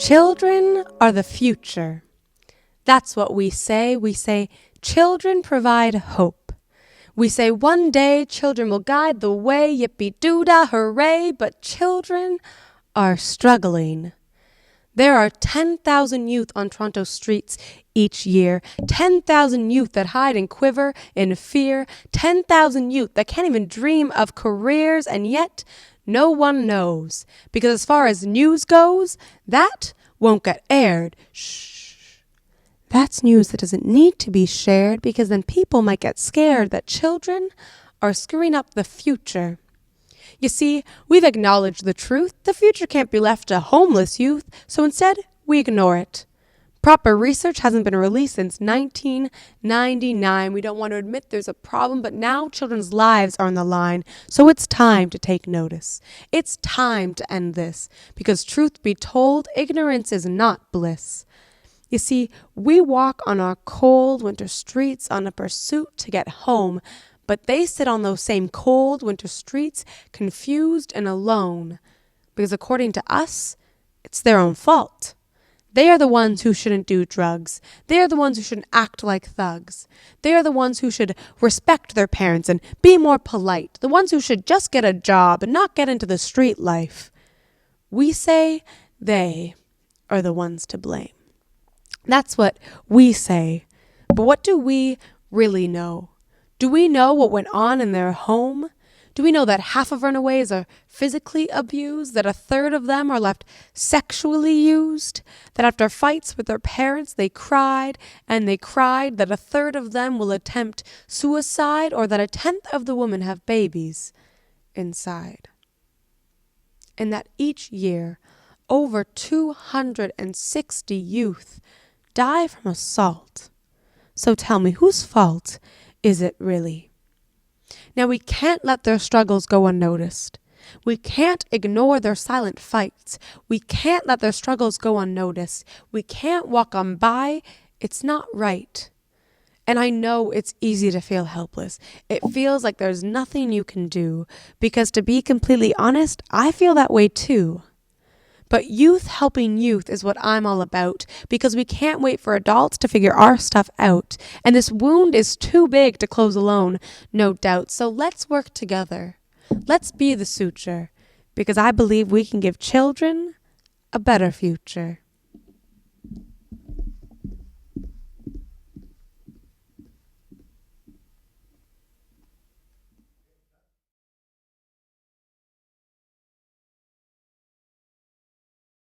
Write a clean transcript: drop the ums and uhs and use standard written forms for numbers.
Children are the future. That's what we say. We say children provide hope. We say one day children will guide the way, yippee-doo-dah, hooray, but children are struggling. There are 10,000 youth on Toronto streets each year, 10,000 youth that hide and quiver in fear, 10,000 youth that can't even dream of careers, and yet no one knows. Because as far as news goes, that won't get aired. Shh. That's news that doesn't need to be shared, because then people might get scared that children are screwing up the future. You see, we've acknowledged the truth. The future can't be left to homeless youth, so instead, we ignore it. Proper research hasn't been released since 1999. We don't want to admit there's a problem, but now children's lives are on the line, so it's time to take notice. It's time to end this, because truth be told, ignorance is not bliss. You see, we walk on our cold winter streets on a pursuit to get home, but they sit on those same cold winter streets, confused and alone, because according to us, it's their own fault. They are the ones who shouldn't do drugs. They are the ones who shouldn't act like thugs. They are the ones who should respect their parents and be more polite. The ones who should just get a job and not get into the street life. We say they are the ones to blame. That's what we say. But what do we really know? Do we know what went on in their home? Do we know that half of runaways are physically abused, that a third of them are left sexually used, that after fights with their parents they cried and they cried, that a third of them will attempt suicide, or that a tenth of the women have babies inside? And that each year over 260 youth die from assault. So tell me, whose fault is it really? Now, we can't let their struggles go unnoticed. We can't ignore their silent fights. We can't let their struggles go unnoticed. We can't walk on by. It's not right. And I know it's easy to feel helpless. It feels like there's nothing you can do, because to be completely honest, I feel that way too. But youth helping youth is what I'm all about, because we can't wait for adults to figure our stuff out. And this wound is too big to close alone, no doubt. So let's work together. Let's be the suture, because I believe we can give children a better future.